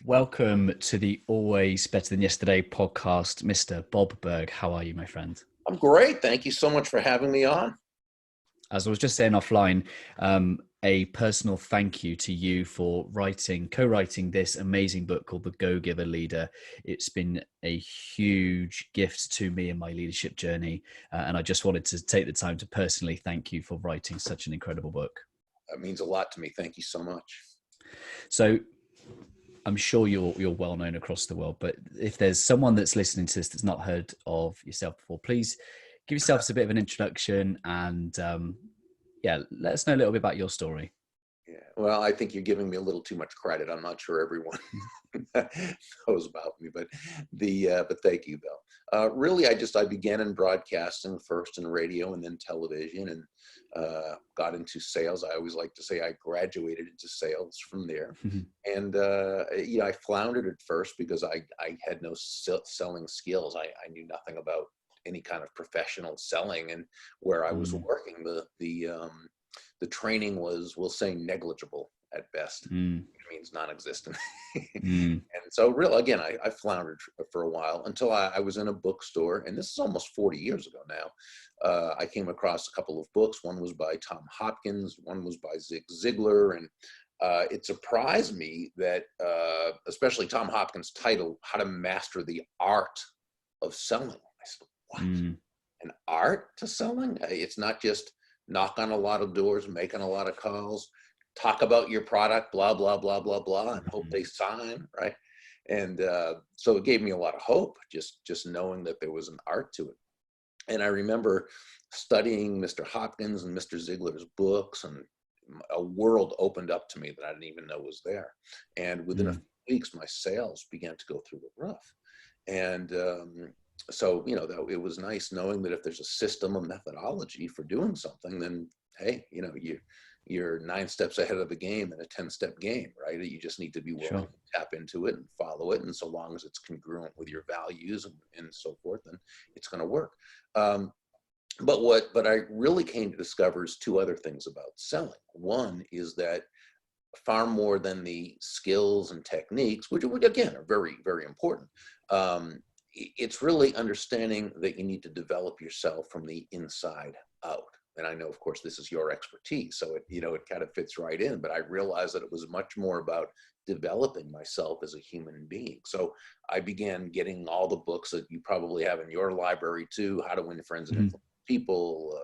Welcome to the Always Better Than Yesterday podcast, Mr. Bob Burg. How are you, my friend? I'm great. Thank you so much for having me on. As I was just saying offline, a personal thank you to you for co-writing this amazing book called The Go-Giver Leader. It's been a huge gift to me in my leadership journey. And I just wanted to take the time to personally thank you for writing such an incredible book. That means a lot to me. Thank you so much. So I'm sure you're well known across the world, but if there's someone that's listening to this that's not heard of yourself before, please give yourselves a bit of an introduction and let us know a little bit about your story. Yeah, well, I think you're giving me a little too much credit. I'm not sure everyone knows about me, but thank you, Bill. Really, I began in broadcasting first in radio and then television, and got into sales. I always like to say I graduated into sales from there. And I floundered at first because I had no selling skills. I knew nothing about any kind of professional selling, and where I was working, the training was, we'll say, negligible at best. It means non-existent. And so again, I floundered for a while until I was in a bookstore, and this is almost 40 years ago now. I came across a couple of books. One was by Tom Hopkins, one was by Zig Ziglar, and it surprised me that, especially Tom Hopkins' title, How to Master the Art of Selling. I said, what? An art to selling? It's not just knock on a lot of doors, making a lot of calls, talk about your product, blah, blah, blah, blah, blah, and hope they sign, right? And so it gave me a lot of hope, just knowing that there was an art to it. And I remember studying Mr. Hopkins and Mr. Ziglar's books, and a world opened up to me that I didn't even know was there. And within a few weeks, my sales began to go through the roof. And so, it was nice knowing that if there's a system, a methodology for doing something, then, hey, you're 9 steps ahead of the game in a 10-step game, right? You just need to be willing to tap into it and follow it. And so long as it's congruent with your values and so forth, then it's going to work. But what I really came to discover is 2 other things about selling. One is that far more than the skills and techniques, which again are very, very important, it's really understanding that you need to develop yourself from the inside out. And I know, of course, this is your expertise, so it kind of fits right in, but I realized that it was much more about developing myself as a human being. So I began getting all the books that you probably have in your library too: How to Win Friends and Influence People,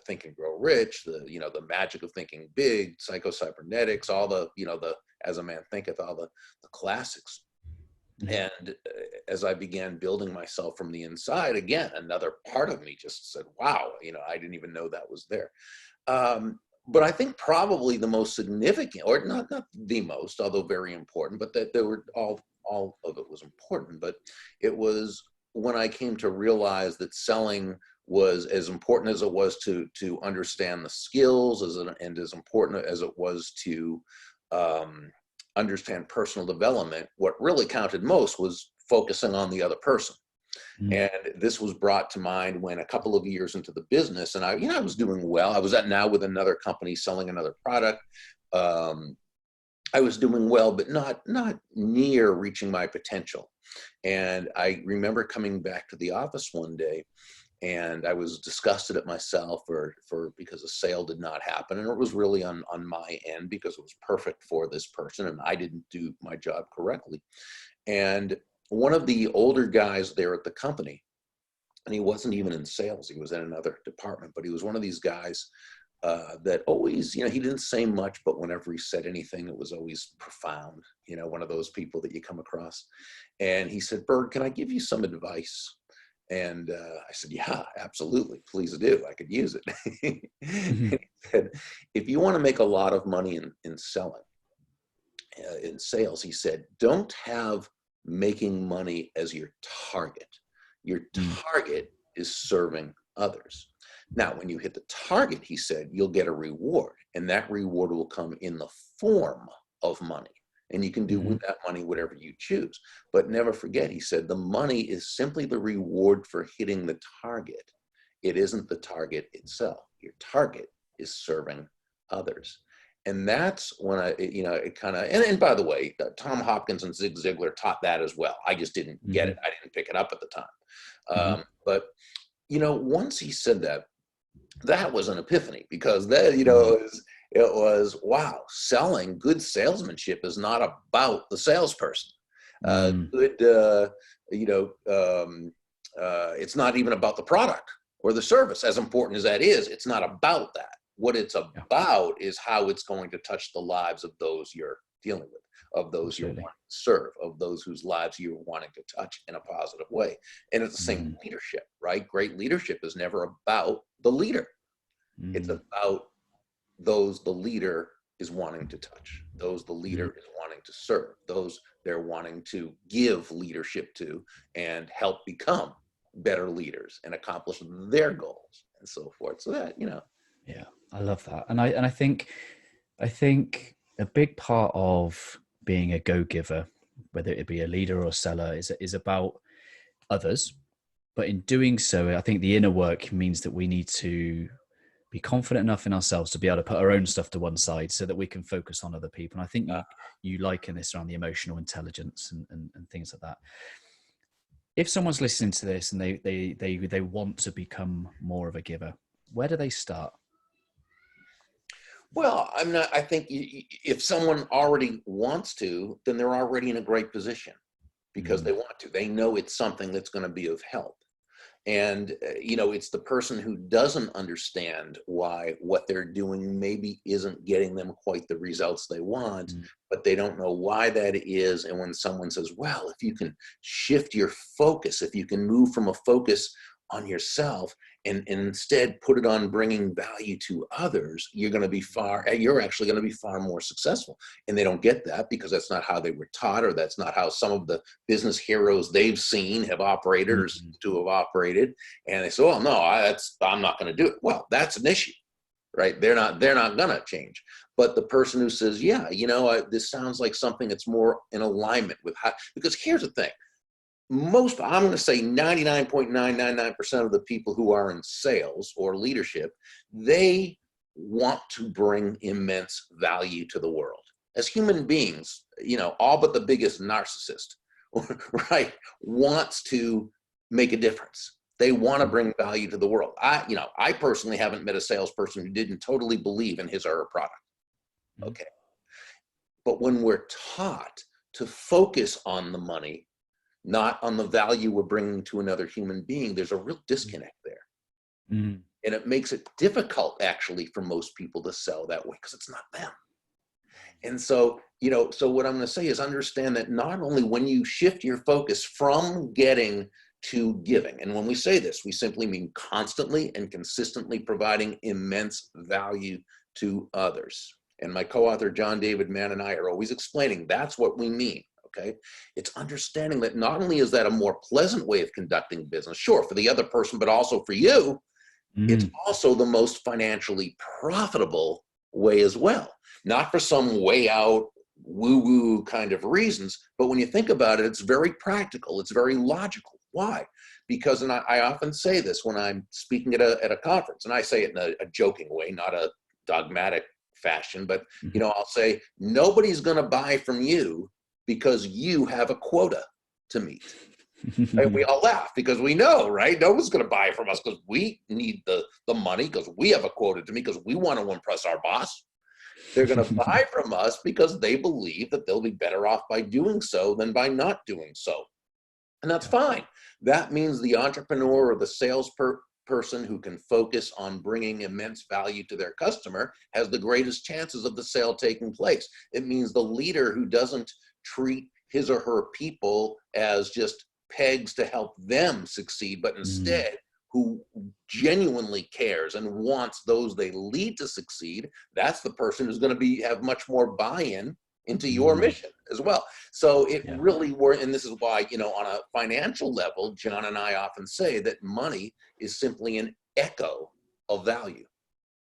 Think and Grow Rich, the Magic of Thinking Big, Psycho-Cybernetics, all the As a Man Thinketh, all the classics. And as I began building myself from the inside, again, another part of me just said, wow, I didn't even know that was there. But I think probably the most significant, or not the most, although very important, but that there were all of it was important. But it was when I came to realize that selling was as important as it was to understand the skills, and as important as it was to understand personal development. What really counted most was focusing on the other person. And this was brought to mind when a couple of years into the business, and I was doing well. I was now with another company selling another product. I was doing well, but not near reaching my potential. And I remember coming back to the office one day, and I was disgusted at myself because a sale did not happen. And it was really on my end, because it was perfect for this person and I didn't do my job correctly. And one of the older guys there at the company, and he wasn't even in sales, he was in another department, but he was one of these guys that always, he didn't say much, but whenever he said anything, it was always profound, one of those people that you come across. And he said, "Burg, can I give you some advice?" And I said, "Yeah, absolutely. Please do. I could use it." And he said, "If you want to make a lot of money in selling, in sales," he said, "don't have making money as your target. Your target is serving others. Now, when you hit the target," he said, "you'll get a reward, and that reward will come in the form of money. And you can do with that money whatever you choose. But never forget," he said, "the money is simply the reward for hitting the target. It isn't the target itself. Your target is serving others." And that's when it kind of, and by the way, Tom Hopkins and Zig Ziglar taught that as well. I just didn't get it. I didn't pick it up at the time. But, once he said that, that was an epiphany, because that, it was, wow, selling, good salesmanship is not about the salesperson. It's not even about the product or the service, as important as that is. It's not about that. What it's about is how it's going to touch the lives of those you're dealing with, of those you're wanting to serve, of those whose lives you're wanting to touch in a positive way. And it's the same with leadership, right? Great leadership is never about the leader. It's about those the leader is wanting to touch, those the leader is wanting to serve, those they're wanting to give leadership to and help become better leaders and accomplish their goals and so forth. So that, Yeah, I love that. And I think a big part of being a go-giver, whether it be a leader or a seller, is about others. But in doing so, I think the inner work means that we need to be confident enough in ourselves to be able to put our own stuff to one side so that we can focus on other people. And I think you liken this around the emotional intelligence and things like that. If someone's listening to this and they want to become more of a giver, where do they start? Well, I think if someone already wants to, then they're already in a great position, because they want to. They know it's something that's going to be of help. And, it's the person who doesn't understand why what they're doing maybe isn't getting them quite the results they want, but they don't know why that is. And when someone says, well, if you can shift your focus, if you can move from a focus on yourself and instead put it on bringing value to others, you're actually going to be far more successful. And they don't get that, because that's not how they were taught, or that's not how some of the business heroes they've seen have operated or seem to have operated. And they say, oh no, I'm not going to do it. Well, that's an issue, right? They're not going to change. But the person who says, yeah, this sounds like something that's more in alignment with how, because here's the thing. I'm going to say 99.999% of the people who are in sales or leadership, they want to bring immense value to the world. As human beings, all but the biggest narcissist, right, wants to make a difference. They want to bring value to the world. I personally haven't met a salesperson who didn't totally believe in his or her product. Okay. But when we're taught to focus on the money, not on the value we're bringing to another human being, there's a real disconnect there. And it makes it difficult, actually, for most people to sell that way, because it's not them. And so, so what I'm going to say is understand that not only when you shift your focus from getting to giving, and when we say this, we simply mean constantly and consistently providing immense value to others. And my co-author, John David Mann, and I are always explaining that's what we mean. Okay, it's understanding that not only is that a more pleasant way of conducting business, sure, for the other person, but also for you, it's also the most financially profitable way as well. Not for some way out, woo-woo kind of reasons, but when you think about it, it's very practical. It's very logical. Why? Because, and I often say this when I'm speaking at a conference, and I say it in a joking way, not a dogmatic fashion, but I'll say nobody's going to buy from you because you have a quota to meet. And we all laugh because we know, right? No one's going to buy from us because we need the money, because we have a quota to meet, because we want to impress our boss. They're going to buy from us because they believe that they'll be better off by doing so than by not doing so. And that's fine. That means the entrepreneur or the salesperson who can focus on bringing immense value to their customer has the greatest chances of the sale taking place. It means the leader who doesn't treat his or her people as just pegs to help them succeed, but instead who genuinely cares and wants those they lead to succeed, that's the person who's going to have much more buy-in into your mission as well. So it really and this is why, on a financial level, John and I often say that money is simply an echo of value,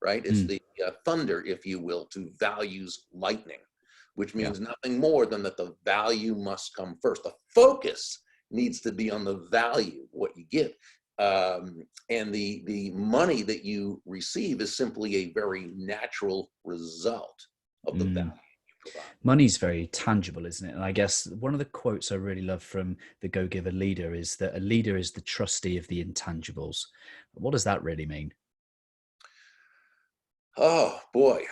right? It's the thunder, if you will, to value's lightning, which means nothing more than that the value must come first. The focus needs to be on the value, what you give. And the money that you receive is simply a very natural result of the value you provide. Money's very tangible, isn't it? And I guess one of the quotes I really love from the Go Giver leader is that a leader is the trustee of the intangibles. What does that really mean? Oh boy.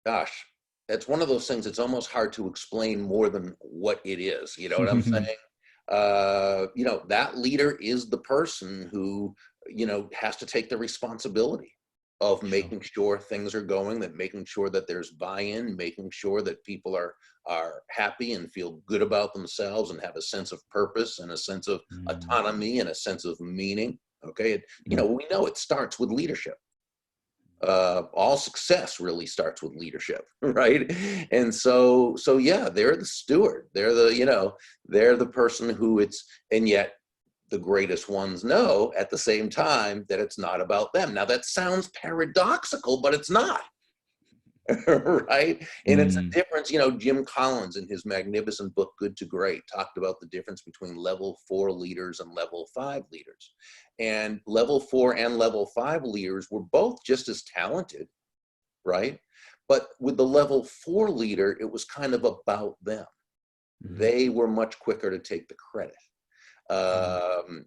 Gosh, it's one of those things. It's almost hard to explain more than what it is. You know what I'm saying? That leader is the person who, has to take the responsibility of Sure. making sure things are going, that making sure that there's buy-in, making sure that people are happy and feel good about themselves and have a sense of purpose and a sense of Mm, autonomy and a sense of meaning. Okay. mm, We know it starts with leadership. All success really starts with leadership, right? And so yeah, they're the steward. They're the person who and yet the greatest ones know at the same time that it's not about them. Now that sounds paradoxical, but it's not. Right? And it's a mm, difference, Jim Collins in his magnificent book, Good to Great, talked about the difference between level 4 leaders and level 5 leaders. And level 4 and level 5 leaders were both just as talented, right? But with the level 4 leader, it was kind of about them. mm, They were much quicker to take the credit. mm,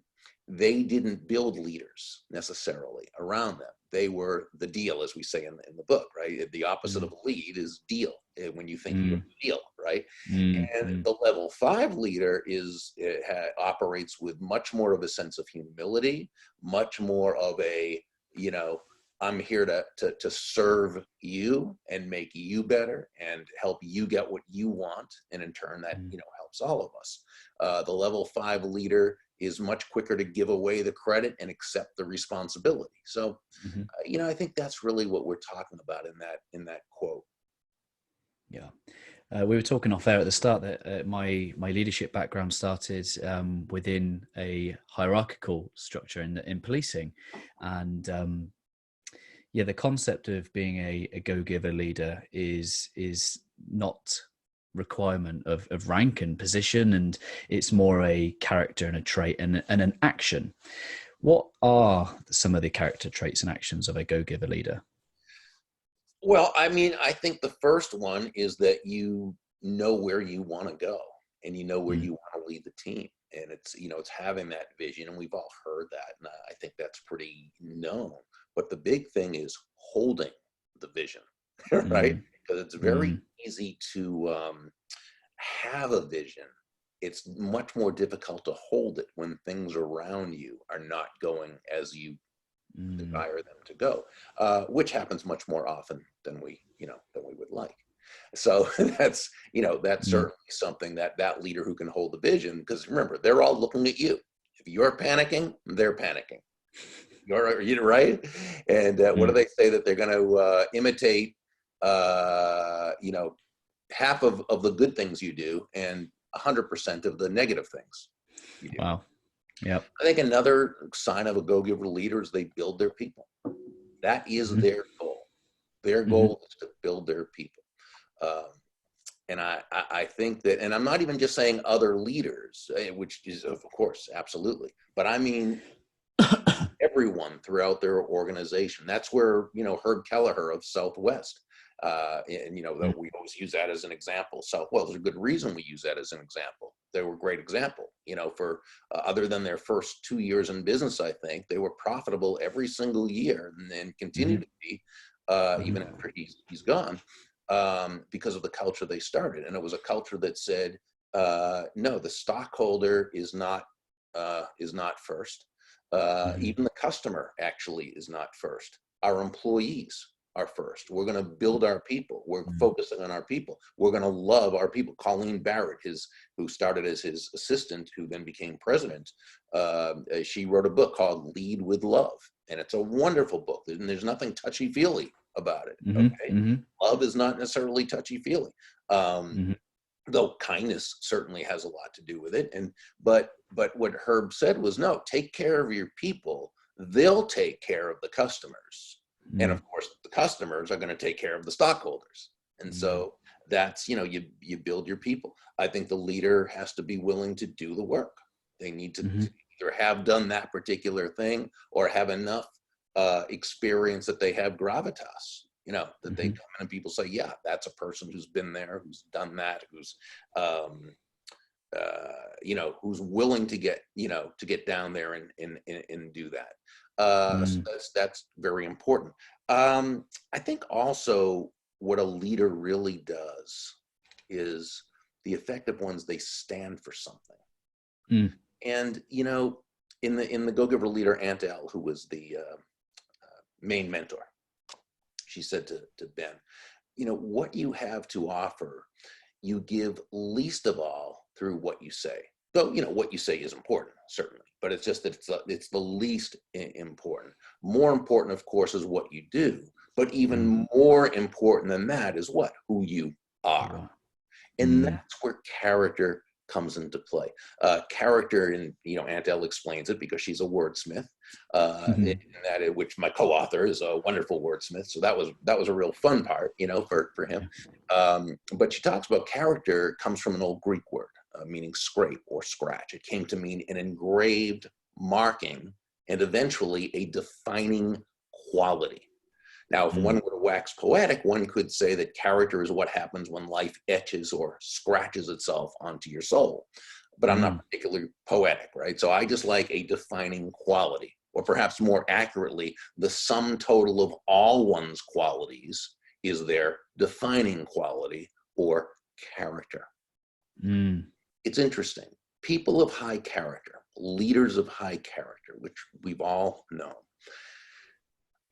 They didn't build leaders necessarily around them. They were the deal, as we say in the book, right? The opposite mm, of lead is deal, when you think you're mm, the deal, right? mm, And mm, the level 5 leader operates with much more of a sense of humility, much more of a, you know, I'm here to serve you and make you better and help you get what you want. And in turn, that, mm. helps all of us. The level 5 leader is much quicker to give away the credit and accept the responsibility. So, Mhm. I think that's really what we're talking about in that quote. Yeah. We were talking off air at the start that my leadership background started within a hierarchical structure in policing, and yeah, the concept of being a go-giver leader is not requirement of rank and position, and it's more a character and a trait and an action. What are some of the character traits and actions of a go-giver leader? Well, I mean, I think the first one is that you know where you want to go and you know where Mm, you want to lead the team. And it's having that vision. And we've all heard that. And I think that's pretty known. But the big thing is holding the vision, right? mm, Because it's very mm, easy to have a vision. It's much more difficult to hold it when things around you are not going as you mm, desire them to go, which happens much more often than we would like. So that's mm. certainly something that leader who can hold the vision, because remember, they're all looking at you. If you're panicking, they're panicking. You're right. And what do Mm. they say that they're going to imitate? You know, half of the good things you do and 100% of the negative things you do. Wow. Yep. I think another sign of a go-giver leader is they build their people. That is Hmm. their goal. Their Hmm. goal is to build their people. Um, and I think that, and I'm not even just saying other leaders, which is, of course, absolutely, but I mean everyone throughout their organization. That's where, Herb Kelleher of Southwest, and, Mm, that we always use that as an example. Southwest, there's a good reason we use that as an example. They were a great example, for other than their first 2 years in business, I think they were profitable every single year and then continue mhm, to be, even mhm, after he's gone, because of the culture they started. And it was a culture that said, no, the stockholder is not first. mhm, Even the customer actually is not first. Our employees are first. We're going to build our people. We're mm, focusing on our people. We're going to love our people. Colleen Barrett, who started as his assistant, who then became president, she wrote a book called Lead with Love. And it's a wonderful book. And there's nothing touchy-feely about it. mhm, Okay. mhm, Love is not necessarily touchy-feely. Um, mhm, though kindness certainly has a lot to do with it. But what Herb said was, no, take care of your people. They'll take care of the customers. And mm, of course, the customers are going to take care of the stockholders. And mm, so that's, you build your people. I think the leader has to be willing to do the work. They need to mhm, either have done that particular thing or have enough experience that they have gravitas. That they Mm-hmm. come in and people say, yeah, that's a person who's been there, who's done that, who's who's willing to get down there and do that. So that's very important. I think also what a leader really does is the effective ones, they stand for something. And in the Go Giver leader, Aunt Elle, who was the main mentor, she said to Ben, what you have to offer, you give least of all through what you say. Though, what you say is important, certainly, but it's just that it's the least important. More important, of course, is what you do, but even more important than that is who you are. And that's where character comes into play. Character, and Aunt Elle explains it because she's a wordsmith, which my co-author is a wonderful wordsmith. So that was a real fun part, for him. But she talks about character comes from an old Greek word meaning scrape or scratch. It came to mean an engraved marking and eventually a defining quality. Now, if one were to wax poetic, one could say that character is what happens when life etches or scratches itself onto your soul. But I'm not particularly poetic, right? So I just like a defining quality, or perhaps more accurately, the sum total of all one's qualities is their defining quality or character. It's interesting. People of high character, leaders of high character, which we've all known,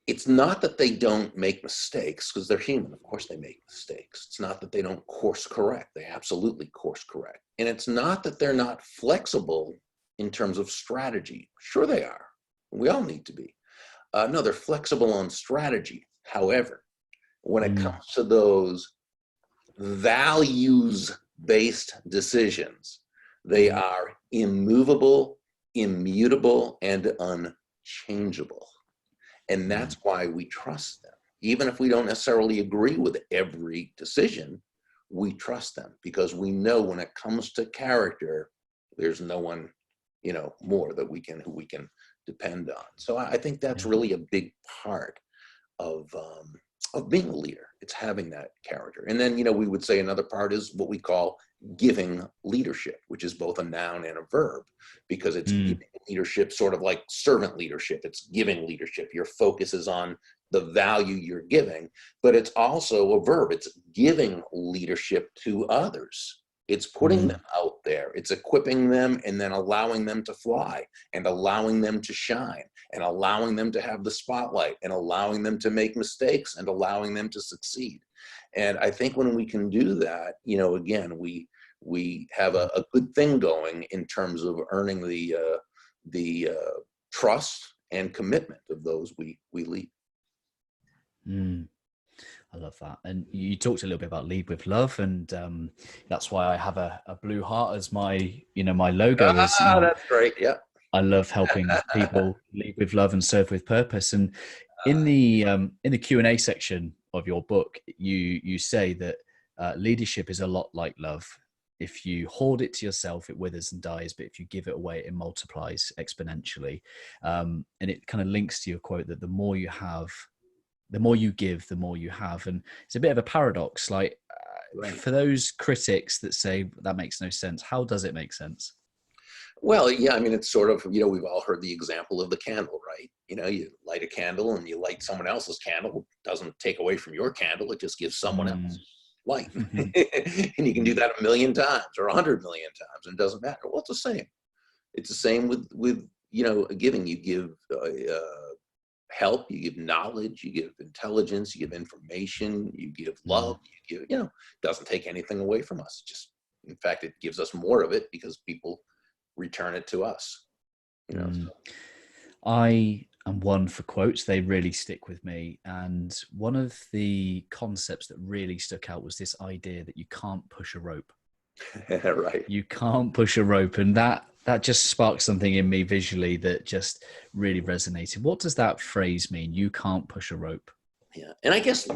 it's not that they don't make mistakes, because they're human. Of course they make mistakes. It's not that they don't course correct. They absolutely course correct. And it's not that they're not flexible in terms of strategy.Ure they are. We all need to be. No, they're flexible on strategy. However, when it comes to those values-based decisions, they are immovable, immutable, and unchangeable. And that's why we trust them. Even if we don't necessarily agree with every decision, we trust them because we know when it comes to character, there's no one, more that who we can depend on. So I think that's really a big part of being a leader. It's having that character. And then, we would say another part is what we call giving leadership, which is both a noun and a verb, because it's giving leadership, sort of like servant leadership. It's giving leadership. Your focus is on the value you're giving, but it's also a verb. It's giving leadership to others. It's putting them out there. It's equipping them and then allowing them to fly and allowing them to shine and allowing them to have the spotlight and allowing them to make mistakes and allowing them to succeed. And I think when we can do that, again, we have a good thing going in terms of earning the trust and commitment of those we lead. I love that. And you talked a little bit about lead with love, and that's why I have a blue heart as my my logo. That's great. Yeah, I love helping people lead with love and serve with purpose. And in the Q&A section of your book, you say that leadership is a lot like love. If you hoard it to yourself, it withers and dies. But if you give it away, it multiplies exponentially. And it kind of links to your quote that the more you have, the more you give, the more you have. And it's a bit of a paradox. Like for those critics that say that makes no sense, how does it make sense? Well, yeah, I mean, it's sort of, we've all heard the example of the candle, right? You light a candle and you light someone else's candle. It doesn't take away from your candle. It just gives someone else light. And you can do that 1,000,000 times or 100,000,000 times, and it doesn't matter. Well, it's the same. It's the same with giving. You give help, you give knowledge, you give intelligence, you give information, you give love, you give, doesn't take anything away from us. Just, in fact, it gives us more of it because people return it to us. So. I am one for quotes. They really stick with me. And one of the concepts that really stuck out was this idea that you can't push a rope. Right. You can't push a rope. And that just sparked something in me visually that just really resonated. What does that phrase mean? You can't push a rope. Yeah. And I guess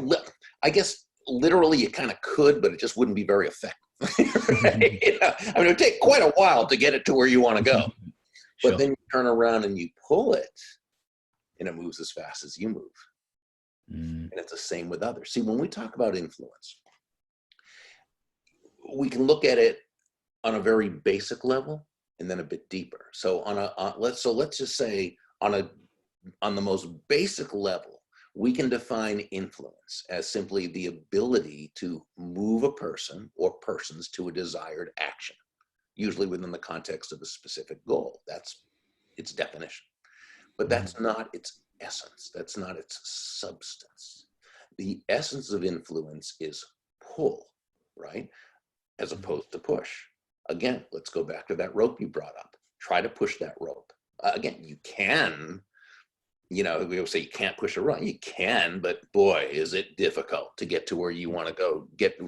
literally you kind of could, but it just wouldn't be very effective. Right? I mean, it would take quite a while to get it to where you want to go. Sure. But then you turn around and you pull it, and it moves as fast as you move. Mm. And it's the same with others. See, when we talk about influence, we can look at it on a very basic level and then a bit deeper. So let's just say on the most basic level, we can define influence as simply the ability to move a person or persons to a desired action, usually within the context of a specific goal. That's its definition. But that's not its essence. That's not its substance. The essence of influence is pull, right? As opposed to push. Again, let's go back to that rope you brought up. Try to push that rope. Again, you can, we always say you can't push a rope. You can, but boy, is it difficult to get to where you want to go, get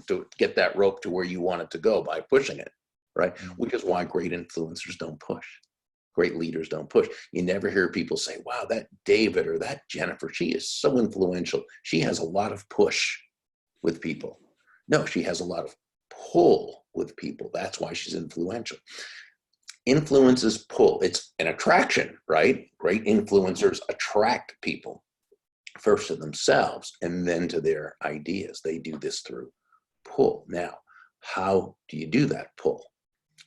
that rope to where you want it to go by pushing it, right? Which is why great influencers don't push. Great leaders don't push. You never hear people say, wow, that David or that Jennifer, she is so influential. She has a lot of push with people. No, she has a lot of pull with people. That's why she's influential. Influence is pull. It's an attraction, right? Great influencers attract people first to themselves and then to their ideas. They do this through pull. Now, how do you do that pull?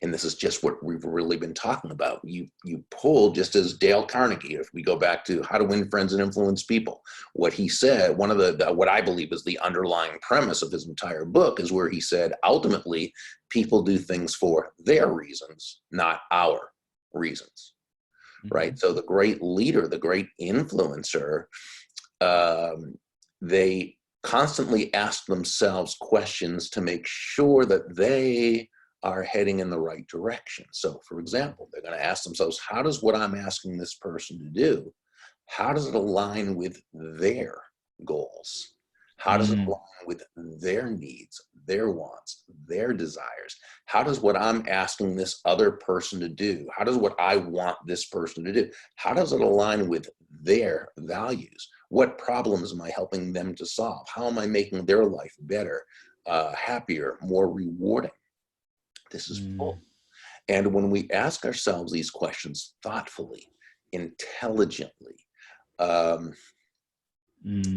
And this is just what we've really been talking about. You pull just as Dale Carnegie, if we go back to How to Win Friends and Influence People, what he said, one of what I believe is the underlying premise of his entire book is where he said, ultimately, people do things for their reasons, not our reasons, right? So the great leader, the great influencer, they constantly ask themselves questions to make sure that they are heading in the right direction. So for example, they're going to ask themselves, how does what I'm asking this person to do, how does it align with their goals? How does it align with their needs, their wants, their desires? How does what I'm asking this other person to do, how does what I want this person to do, how does it align with their values? What problems am I helping them to solve? How am I making their life better, happier, more rewarding? This is pull. And when we ask ourselves these questions thoughtfully, intelligently,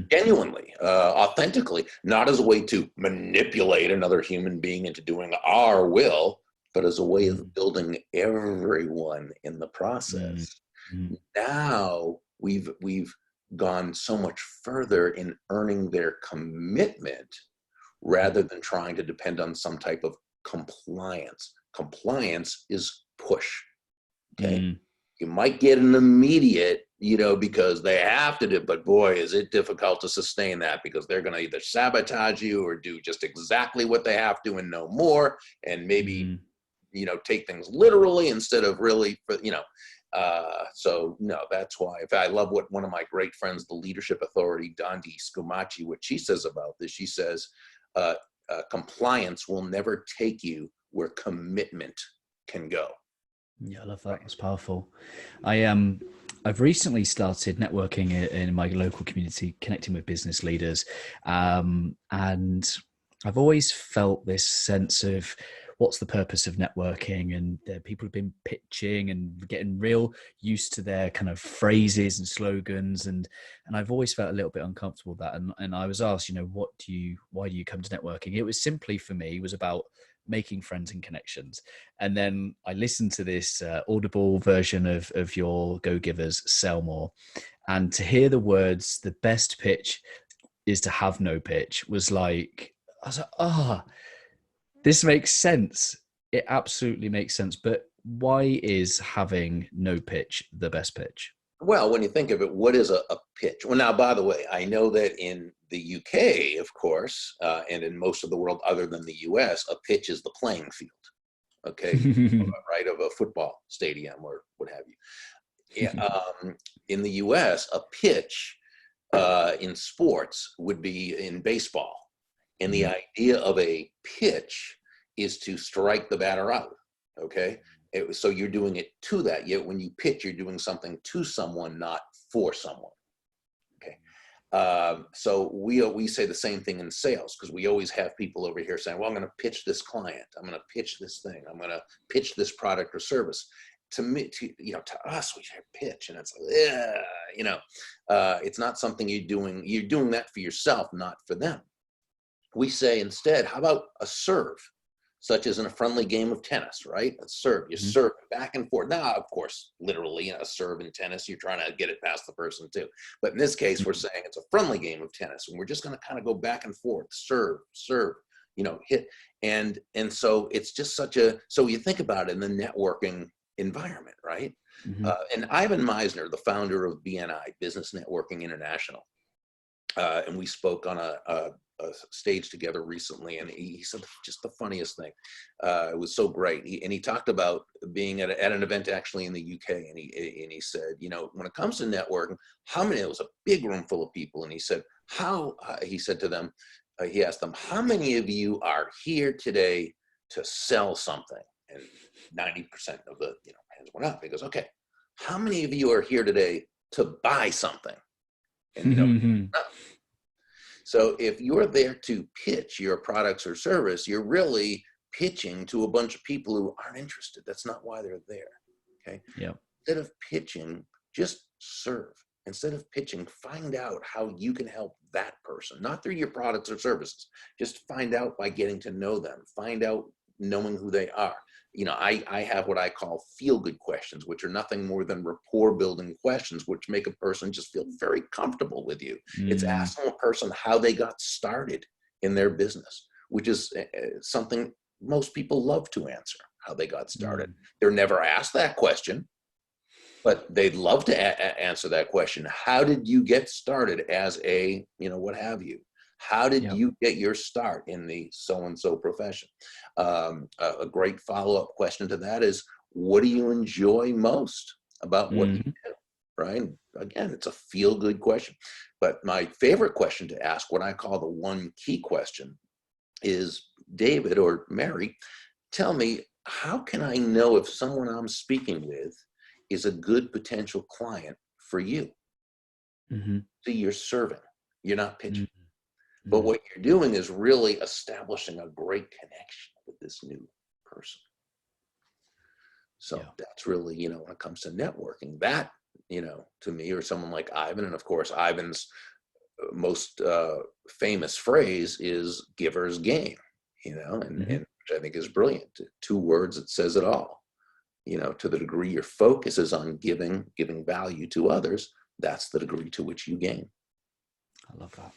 genuinely, authentically, not as a way to manipulate another human being into doing our will, but as a way of building everyone in the process. Now we've gone so much further in earning their commitment rather than trying to depend on some type of compliance. Compliance is push. Okay. You might get an immediate, because they have to do, but boy, is it difficult to sustain that because they're going to either sabotage you or do just exactly what they have to and no more. And maybe, take things literally instead of really, so no, that's why if I love what one of my great friends, the leadership authority, Dondi Scumaci, what she says about this, she says, compliance will never take you where commitment can go. Yeah, I love that. That's powerful. I've recently started networking in my local community, connecting with business leaders, and I've always felt this sense of what's the purpose of networking, and people have been pitching and getting real used to their kind of phrases and slogans, and I've always felt a little bit uncomfortable with that. And I was asked, why do you come to networking? It was simply for me, it was about making friends and connections. And then I listened to this audible version of your Go Givers, Sell More, and to hear the words, the best pitch is to have no pitch, was like, I was like, this makes sense. It absolutely makes sense. But why is having no pitch the best pitch? Well, when you think of it, what is a pitch? Well, now, by the way, I know that in the UK, of course, and in most of the world other than the US, a pitch is the playing field, okay, right, of a football stadium or what have you. In the US, a pitch in sports would be in baseball. And the idea of a pitch is to strike the batter out, okay? So you're doing it to that. Yet when you pitch, you're doing something to someone, not for someone. Okay. So we say the same thing in sales because we always have people over here saying, well, I'm going to pitch this client. I'm going to pitch this thing. I'm going to pitch this product or service. to me, to us, we should pitch, and it's like, yeah, it's not something you're doing. You're doing that for yourself, not for them. We say instead, how about a serve, such as in a friendly game of tennis, right? A serve, you serve back and forth. Now, of course, literally, a serve in tennis, you're trying to get it past the person too. But in this case, we're saying it's a friendly game of tennis, and we're just going to kind of go back and forth, serve, hit. And so it's just so you think about it in the networking environment, right? And Ivan Meisner, the founder of BNI, Business Networking International, and we spoke on a stage together recently, and he said just the funniest thing. It was so great. He talked about being at an event actually in the UK, and he said, when it comes to networking, it was a big room full of people, and he said, he said to them, he asked them, how many of you are here today to sell something? And 90% of the hands went up. He goes, okay, how many of you are here today to buy something? And no. So if you're there to pitch your products or service, you're really pitching to a bunch of people who aren't interested. That's not why they're there. Okay. Yeah. Instead of pitching, just serve. Instead of pitching, find out how you can help that person, not through your products or services. Just find out by getting to know them. Find out knowing who they are. I have what I call feel-good questions, which are nothing more than rapport-building questions, which make a person just feel very comfortable with you. It's asking a person how they got started in their business, which is something most people love to answer, how they got started. They're never asked that question, but they'd love to answer that question. How did you get started as a, what have you? How did you get your start in the so-and-so profession? A great follow-up question to that is, what do you enjoy most about what you do, right? Again, it's a feel-good question. But my favorite question to ask, what I call the one key question, is, David or Mary, tell me, how can I know if someone I'm speaking with is a good potential client for you? So you're serving, you're not pitching. But what you're doing is really establishing a great connection with this new person. So that's really, when it comes to networking, that, to me, or someone like Ivan, and of course, Ivan's most famous phrase is giver's gain, and which I think is brilliant. 2 words that says it all. To the degree your focus is on giving value to others, that's the degree to which you gain. I love that.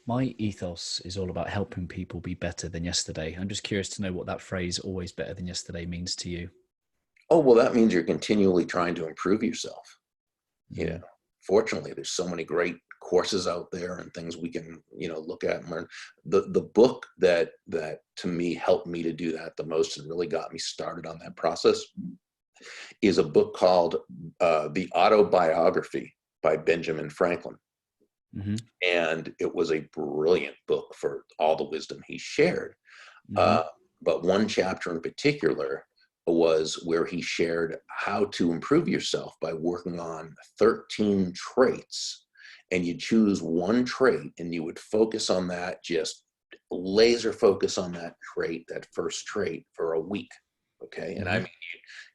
My ethos is all about helping people be better than yesterday. I'm just curious to know what that phrase, always better than yesterday, means to you. Oh, well, that means you're continually trying to improve yourself. Fortunately, there's so many great courses out there and things we can, look at and learn. The book that to me helped me to do that the most and really got me started on that process is a book called The Autobiography by Benjamin Franklin. And it was a brilliant book for all the wisdom he shared. But one chapter in particular was where he shared how to improve yourself by working on 13 traits. And you choose one trait and you would focus on that, just laser focus on that trait, that first trait, for a week. Okay. And I mean,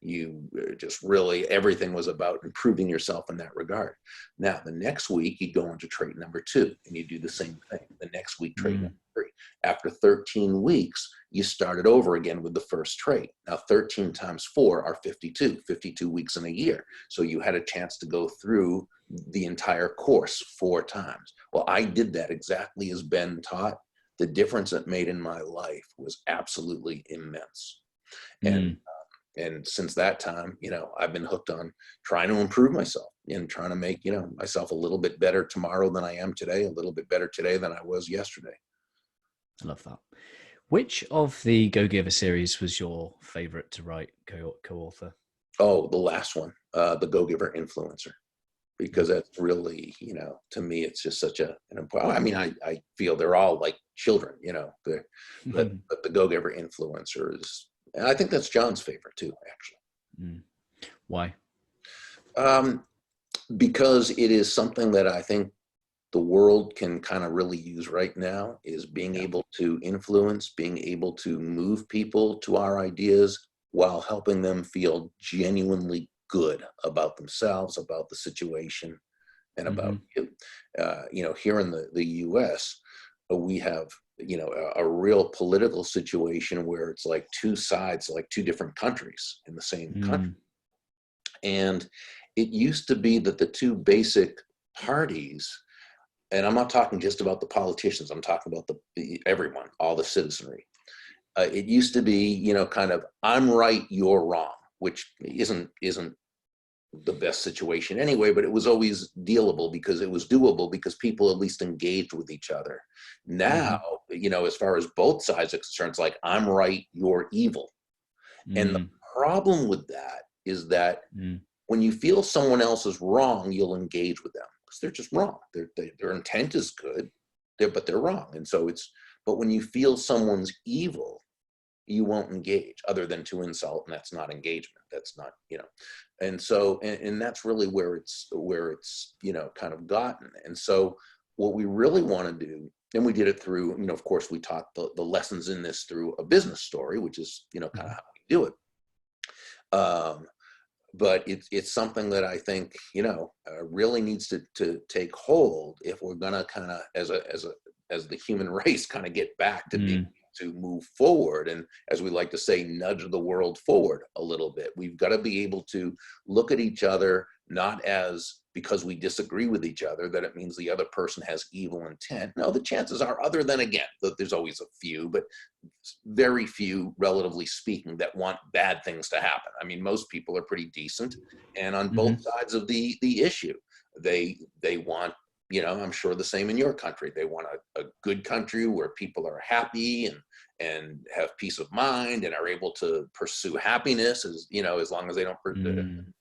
you just really, everything was about improving yourself in that regard. Now, the next week, you go into trait number 2 and you do the same thing. The next week, trait number 3. After 13 weeks, you started over again with the first trait. Now, 13 times 4 are 52 weeks in a year. So you had a chance to go through the entire course 4 times. Well, I did that exactly as Ben taught. The difference it made in my life was absolutely immense. And since that time, I've been hooked on trying to improve myself and trying to make, myself a little bit better tomorrow than I am today, a little bit better today than I was yesterday. I love that. Which of the Go Giver series was your favorite to write, co-author? Oh, the last one, the Go Giver Influencer, because that's really, to me, it's just such an important, I mean, I feel they're all like children, but the Go Giver Influencer is, and I think that's John's favorite too, actually. Why? Because it is something that I think the world can kind of really use right now, is being able to influence, being able to move people to our ideas while helping them feel genuinely good about themselves, about the situation, and about you. Here in the U.S., we have, a real political situation where it's like two sides, like two different countries in the same country. And it used to be that the two basic parties, and I'm not talking just about the politicians, I'm talking about everyone, all the citizenry. It used to be, kind of, I'm right, you're wrong, which isn't the best situation anyway, but it was always dealable because it was doable because people at least engaged with each other. Now, as far as both sides are concerned, it's like, I'm right, you're evil. And the problem with that is that when you feel someone else is wrong, you'll engage with them because they're just wrong. Their intent is good, but they're wrong. And so but when you feel someone's evil, you won't engage other than to insult, and that's not engagement. That's not, and so, and that's really where it's, kind of gotten. And so what we really want to do, and we did it through, of course, we taught the lessons in this through a business story, which is, kind of how we do it. But it's something that I think, really needs to take hold if we're going to kind of, as the human race, kind of get back to being to move forward. And as we like to say, nudge the world forward a little bit. We've got to be able to look at each other, not as because we disagree with each other, that it means the other person has evil intent. No, the chances are, other than, again, that there's always a few, but very few, relatively speaking, that want bad things to happen. I mean, most people are pretty decent, and on both sides of the issue, they want, I'm sure the same in your country. They want a good country where people are happy and have peace of mind and are able to pursue happiness, as long as they don't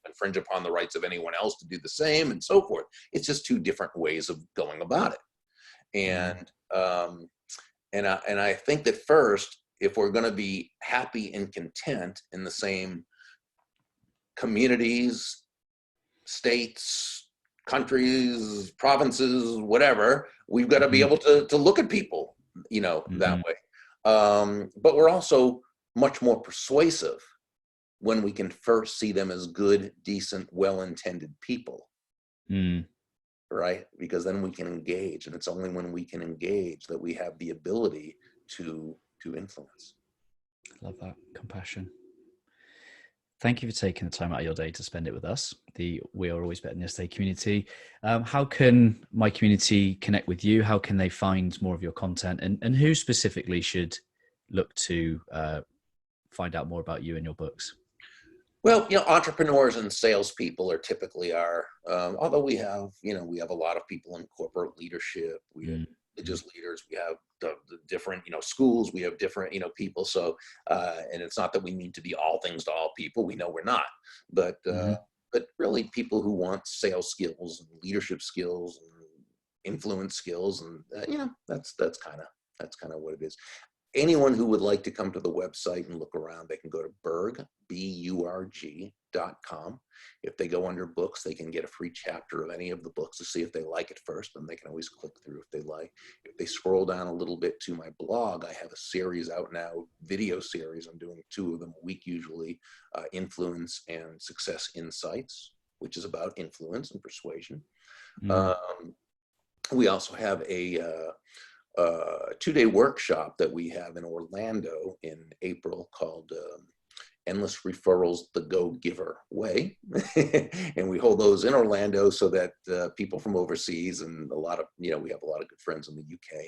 infringe upon the rights of anyone else to do the same, and so forth. It's just two different ways of going about it. And I think that first, if we're going to be happy and content in the same communities, states, countries, provinces, whatever, we've got to be able to look at people, that way. But we're also much more persuasive when we can first see them as good, decent, well-intended people, right? Because then we can engage, and it's only when we can engage that we have the ability to influence. Love that compassion. Thank you for taking the time out of your day to spend it with us, the We Are Always Better Than Yesterday community. How can my community connect with you? How can they find more of your content? And who specifically should look to find out more about you and your books? Well, entrepreneurs and salespeople are typically although we have a lot of people in corporate leadership, we have religious leaders, we have the different, schools, we have different, people. So, and it's not that we need to be all things to all people. We know we're not, but really people who want sales skills and leadership skills and influence skills. And, that's kind of what it is. Anyone who would like to come to the website and look around, they can go to Burg, BURG.com. If they go under books, they can get a free chapter of any of the books to see if they like it first, and they can always click through if they like. If they scroll down a little bit to my blog, I have a series out now, video series. I'm doing 2 of them a week usually, Influence and Success Insights, which is about influence and persuasion. We also have a 2-day workshop that we have in Orlando in April called Endless Referrals the Go-Giver Way. And we hold those in Orlando so that people from overseas and we have a lot of good friends in the UK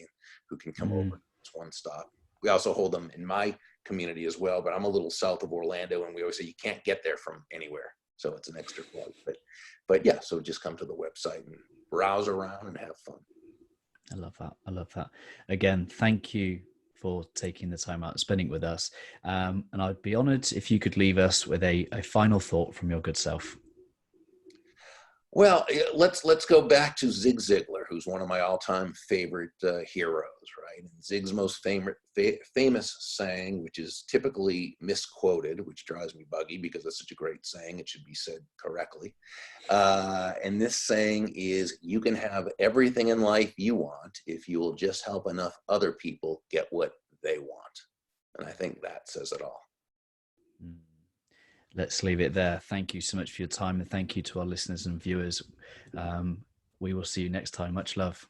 who can come over. It's one stop. We also hold them in my community as well, but I'm a little south of Orlando, and we always say you can't get there from anywhere. So it's an extra plug. But yeah, so just come to the website and browse around and have fun. I love that. Again, thank you for taking the time out and spending it with us. And I'd be honored if you could leave us with a final thought from your good self. Well, let's go back to Zig Ziglar, who's one of my all-time favorite heroes, right? And Zig's most famous saying, which is typically misquoted, which drives me buggy because it's such a great saying, it should be said correctly. And this saying is, you can have everything in life you want if you will just help enough other people get what they want. And I think that says it all. Let's leave it there. Thank you so much for your time, and thank you to our listeners and viewers. We will see you next time. Much love.